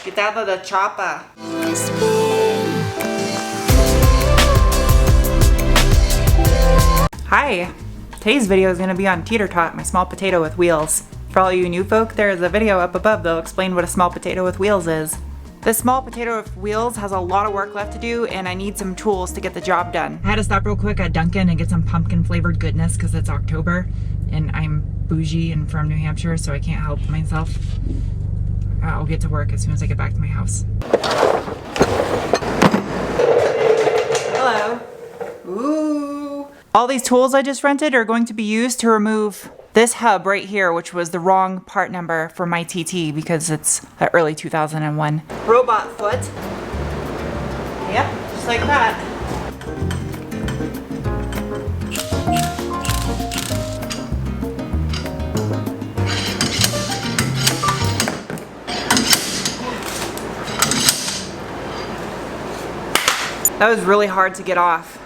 get out of the chopper. Hi, today's video is going to be on Teeter Tot, my small potato with wheels. For all you new folk, there is a video up above that'll explain what a small potato with wheels is. This small potato with wheels has a lot of work left to do, and I need some tools to get the job done. I had to stop real quick at Dunkin' and get some pumpkin flavored goodness because it's October and I'm bougie and from New Hampshire, so I can't help myself. I'll get to work as soon as I get back to my house. Hello. Ooh. All these tools I just rented are going to be used to remove this hub right here, which was the wrong part number for my TT because it's early 2001. Robot foot. Yep, just like that. That was really hard to get off,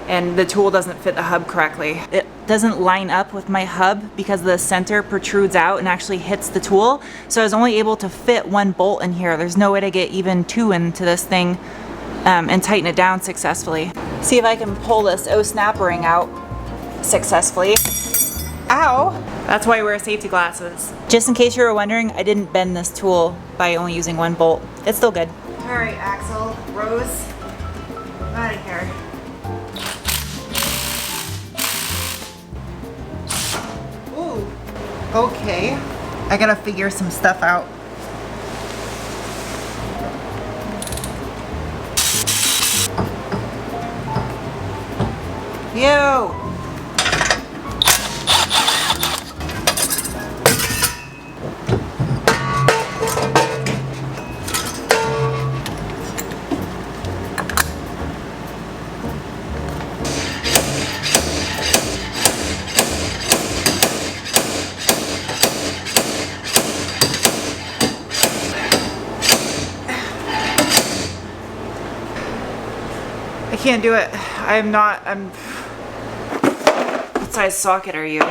and the tool doesn't fit the hub correctly. It doesn't line up with my hub because the center protrudes out and actually hits the tool. So I was only able to fit one bolt in here. There's no way to get even two into this thing and tighten it down successfully. See if I can pull this snap ring out successfully. Ow! That's why I wear safety glasses. Just in case you were wondering, I didn't bend this tool by only using one bolt. It's still good. All right, Axel, Rose, I'm out of here. Okay, I gotta figure some stuff out. Yo! I can't do it. What size socket are you?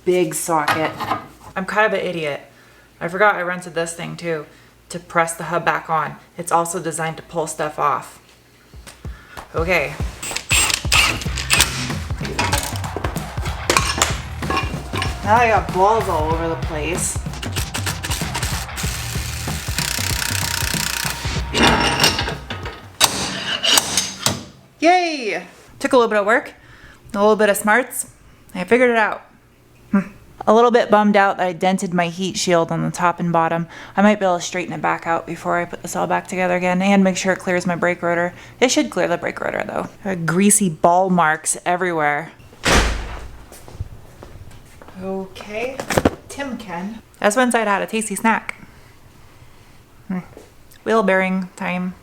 Big socket. I'm kind of an idiot. I forgot I rented this thing too, to press the hub back on. It's also designed to pull stuff off. Okay. Now I got balls all over the place. Yay! Took a little bit of work, a little bit of smarts. I figured it out. A little bit bummed out that I dented my heat shield on the top and bottom. I might be able to straighten it back out before I put this all back together again and make sure it clears my brake rotor. It should clear the brake rotor though. There are greasy ball marks everywhere. Okay, Timken. As one side had a tasty snack. Wheel bearing time.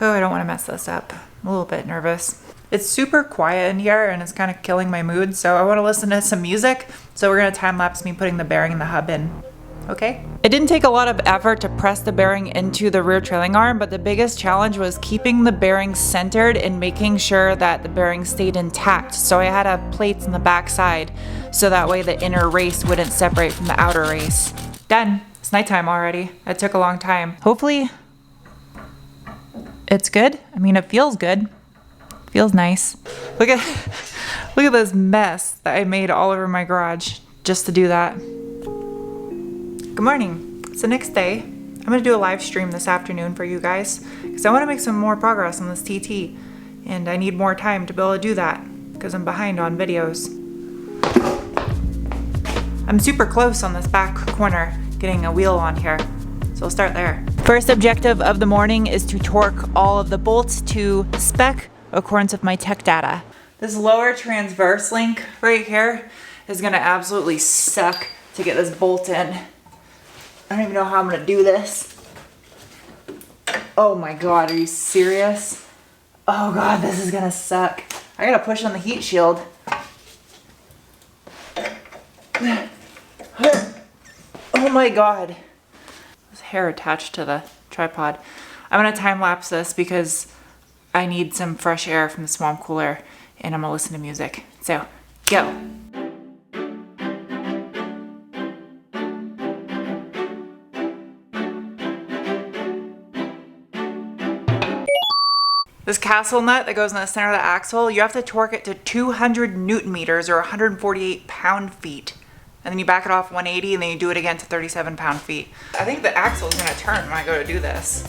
Oh, I don't want to mess this up. I'm a little bit nervous. It's super quiet in here and it's kind of killing my mood, so I want to listen to some music. So we're going to time lapse me putting the bearing and the hub in. Okay? It didn't take a lot of effort to press the bearing into the rear trailing arm, but the biggest challenge was keeping the bearing centered and making sure that the bearing stayed intact. So I had to have plates on the back side so that way the inner race wouldn't separate from the outer race. Done. It's nighttime already. It took a long time. Hopefully it's good. I mean, it feels good. Feels nice. Look at this mess that I made all over my garage just to do that. Good morning. It's the next day. I'm gonna do a live stream this afternoon for you guys because I want to make some more progress on this TT, and I need more time to be able to do that because I'm behind on videos. I'm super close on this back corner getting a wheel on here, so I'll start there. First objective of the morning is to torque all of the bolts to spec accordance with my tech data. This lower transverse link right here is gonna absolutely suck to get this bolt in. I don't even know how I'm gonna do this. Oh my God, are you serious? Oh God, this is gonna suck. I gotta push on the heat shield. Oh my God. There's hair attached to the tripod. I'm gonna time lapse this because I need some fresh air from the swamp cooler and I'm gonna listen to music. So, go. This castle nut that goes in the center of the axle, you have to torque it to 200 Newton meters or 148 pound-feet. And then you back it off 180 and then you do it again to 37 pound-feet. I think the axle is gonna turn when I go to do this.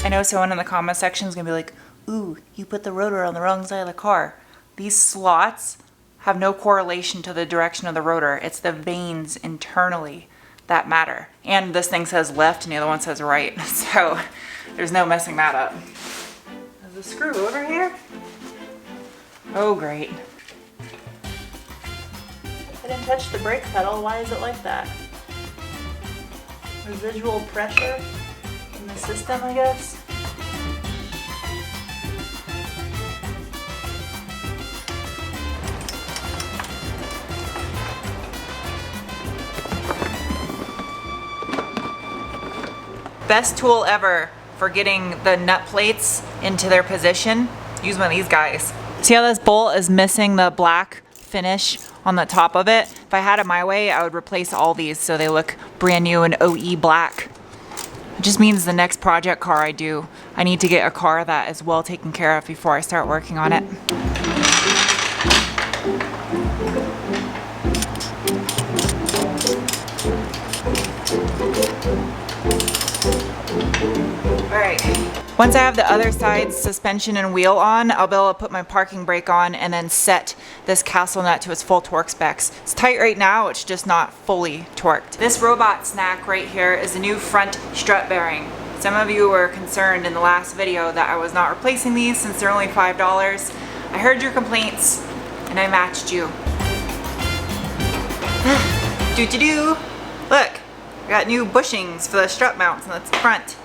I know someone in the comment section is gonna be like, ooh, you put the rotor on the wrong side of the car. These slots have no correlation to the direction of the rotor. It's the vanes internally that matter. And this thing says left and the other one says right. So there's no messing that up. There's a screw over here. Oh, great. I didn't touch the brake pedal. Why is it like that? Residual pressure in the system, I guess. Best tool ever for getting the nut plates into their position. Use one of these guys. See how this bolt is missing the black finish on the top of it? If I had it my way, I would replace all these so they look brand new and OE black. It just means the next project car I do, I need to get a car that is well taken care of before I start working on it. Alright, once I have the other side's suspension and wheel on, I'll be able to put my parking brake on and then set this castle nut to its full torque specs. It's tight right now, it's just not fully torqued. This robot snack right here is the new front strut bearing. Some of you were concerned in the last video that I was not replacing these since they're only $5. I heard your complaints and I matched you. Do-do-do! Look, I got new bushings for the strut mounts and that's the front.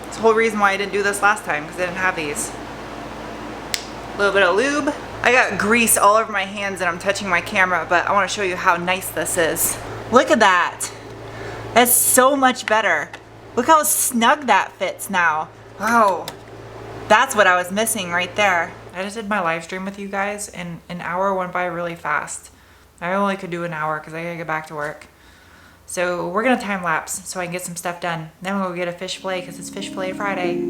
It's the whole reason why I didn't do this last time, because I didn't have these. A little bit of lube. I got grease all over my hands and I'm touching my camera, but I want to show you how nice this is. Look at that. That's so much better. Look how snug that fits now. Oh, that's what I was missing right there. I just did my live stream with you guys and an hour went by really fast. I only could do an hour because I gotta get back to work. So we're gonna time lapse so I can get some stuff done. Then we'll go get a fish fillet because it's Fish Fillet Friday.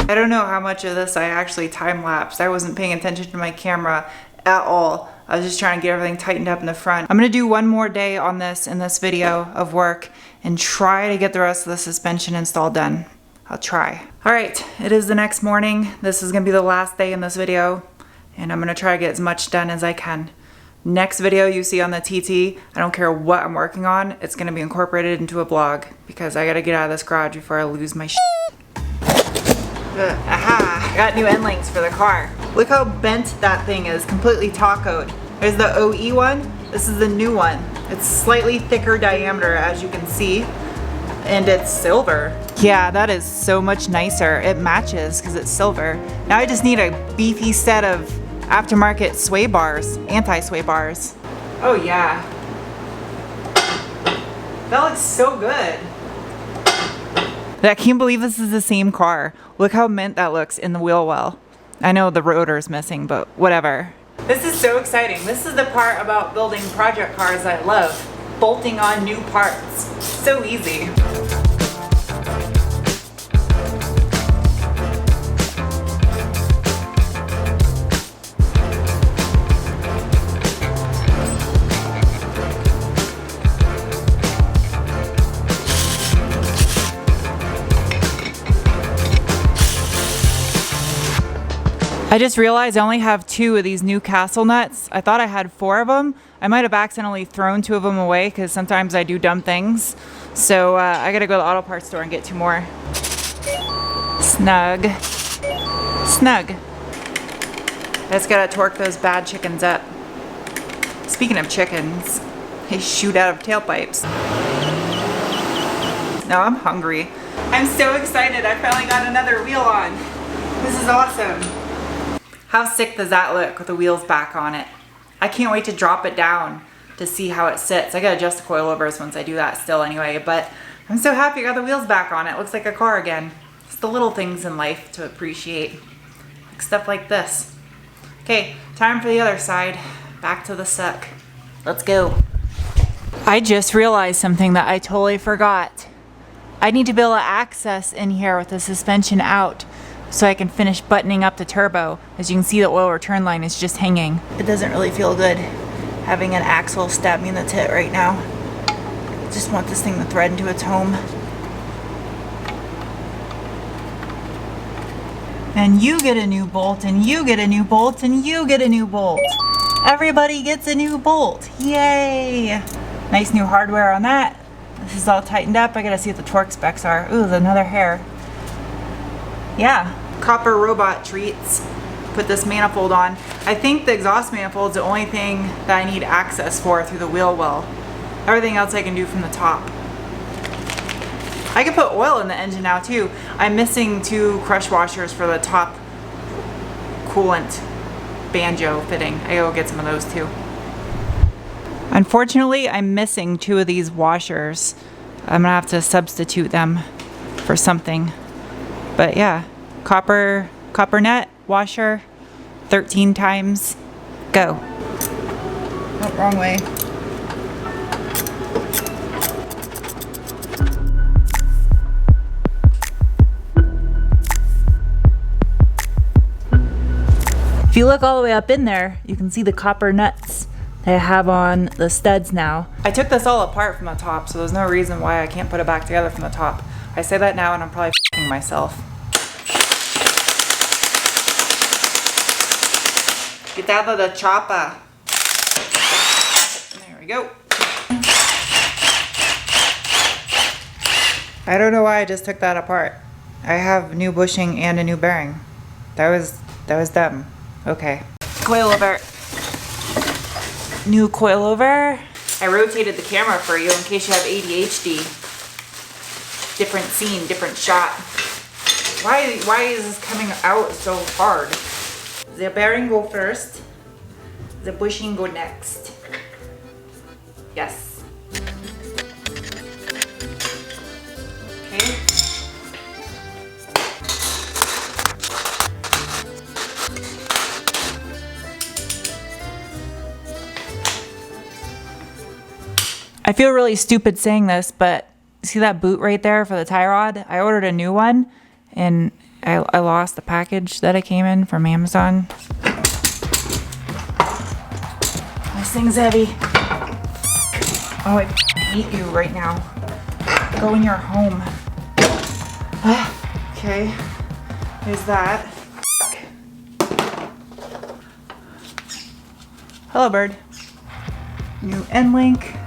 I don't know how much of this I actually time-lapsed. I wasn't paying attention to my camera at all. I was just trying to get everything tightened up in the front. I'm gonna do one more day on this in this video of work and try to get the rest of the suspension install done. I'll try. All right, it is the next morning. This is gonna be the last day in this video and I'm gonna try to get as much done as I can. Next video you see on the TT, I don't care what I'm working on, it's gonna be incorporated into a vlog because I gotta get out of this garage before I lose my shit. Aha! I got new end links for the car. Look how bent that thing is, completely tacoed. There's the OE one, this is the new one. It's slightly thicker diameter as you can see, and it's silver. Yeah, that is so much nicer. It matches because it's silver. Now I just need a beefy set of aftermarket sway bars, anti-sway bars. Oh yeah. That looks so good. I can't believe this is the same car. Look how mint that looks in the wheel well. I know the rotor's missing, but whatever. This is so exciting. This is the part about building project cars I love. Bolting on new parts. So easy. I just realized I only have 2 of these new castle nuts. I thought I had 4 of them. I might have accidentally thrown 2 of them away because sometimes I do dumb things. So I gotta go to the auto parts store and get 2 more. Snug. Snug. I just gotta torque those bad chickens up. Speaking of chickens, they shoot out of tailpipes. Now I'm hungry. I'm so excited, I finally got another wheel on. This is awesome. How sick does that look with the wheels back on it? I can't wait to drop it down to see how it sits. I gotta adjust the coilovers once I do that still anyway, but I'm so happy I got the wheels back on it. Looks like a car again. It's the little things in life to appreciate. Like stuff like this. Okay, time for the other side. Back to the suck. Let's go. I just realized something that I totally forgot. I need to be able to access in here with the suspension out so I can finish buttoning up the turbo. As you can see, the oil return line is just hanging. It doesn't really feel good having an axle stab me in the tit right now. I just want this thing to thread into its home. And you get a new bolt, and you get a new bolt, and you get a new bolt. Everybody gets a new bolt. Yay! Nice new hardware on that. This is all tightened up. I gotta see what the torque specs are. Ooh, there's another hair. Yeah. Copper robot treats. Put this manifold on. I think the exhaust manifold is the only thing that I need access for through the wheel well. Everything else I can do from the top. I can put oil in the engine now too. I'm missing 2 crush washers for the top coolant banjo fitting. I gotta go get some of those too. Unfortunately, I'm missing 2 of these washers. I'm gonna have to substitute them for something. But yeah, copper net washer, 13 times. Go. Oh, wrong way. If you look all the way up in there, you can see the copper nuts that I have on the studs now. I took this all apart from the top, so there's no reason why I can't put it back together from the top. I say that now and I'm probably f***ing myself. Get out of the chopper. There we go. I don't know why I just took that apart. I have new bushing and a new bearing. That was dumb. Okay. Coilover. New coilover. I rotated the camera for you in case you have ADHD. Different scene, different shot. Why is this coming out so hard? The bearing go first. The bushing go next. Yes. Okay. I feel really stupid saying this, but see that boot right there for the tie rod? I ordered a new one and I lost the package that I came in from Amazon. This thing's heavy. Oh, I hate you right now. Go in your home. Okay, there's that. Hello, bird. New end link.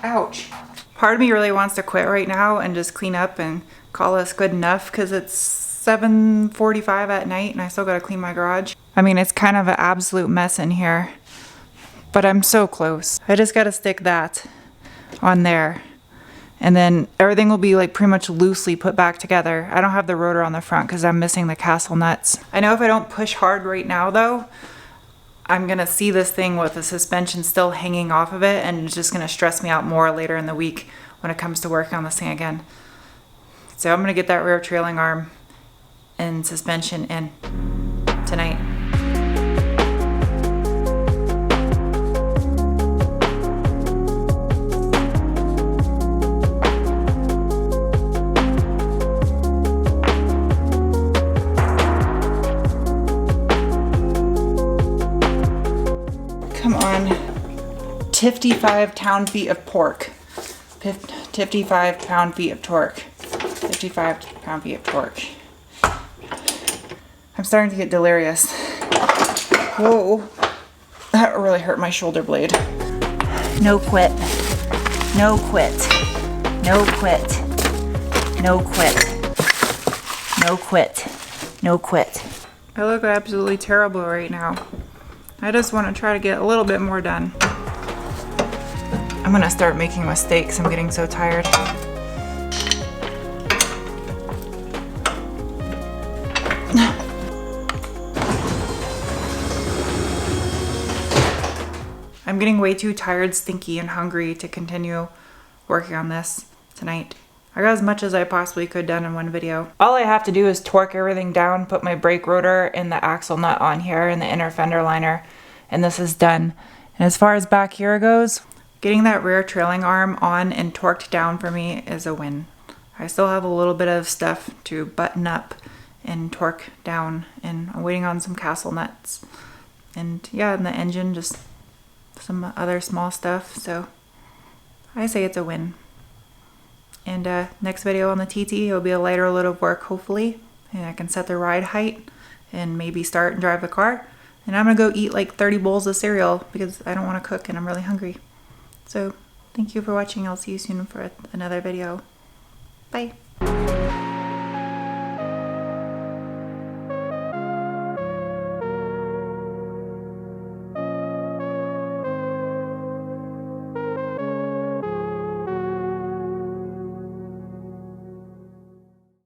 Ouch. Part of me really wants to quit right now and just clean up and call this good enough because it's 7:45 at night and I still gotta clean my garage. I mean, it's kind of an absolute mess in here, but I'm so close. I just gotta stick that on there and then everything will be like pretty much loosely put back together. I don't have the rotor on the front because I'm missing the castle nuts. I know if I don't push hard right now though, I'm gonna see this thing with the suspension still hanging off of it and it's just gonna stress me out more later in the week when it comes to working on this thing again. So I'm gonna get that rear trailing arm and suspension in tonight. Come on, 55 pound-feet of pork, 55 pound-feet of torque, 55 pound-feet of torque. I'm starting to get delirious. Whoa, that really hurt my shoulder blade. No quit, no quit, no quit, no quit, no quit, no quit. I look absolutely terrible right now. I just want to try to get a little bit more done. I'm gonna start making mistakes. I'm getting so tired. I'm getting way too tired, stinky, and hungry to continue working on this tonight. I got as much as I possibly could done in one video. All I have to do is torque everything down, put my brake rotor and the axle nut on here and the inner fender liner, and this is done. And as far as back here goes, getting that rear trailing arm on and torqued down for me is a win. I still have a little bit of stuff to button up and torque down, and I'm waiting on some castle nuts. And yeah, and the engine, just some other small stuff, so I say it's a win. And next video on the TT will be a lighter load of work, hopefully, and I can set the ride height and maybe start and drive the car. And I'm gonna go eat like 30 bowls of cereal because I don't want to cook and I'm really hungry. So thank you for watching. I'll see you soon for another video. Bye.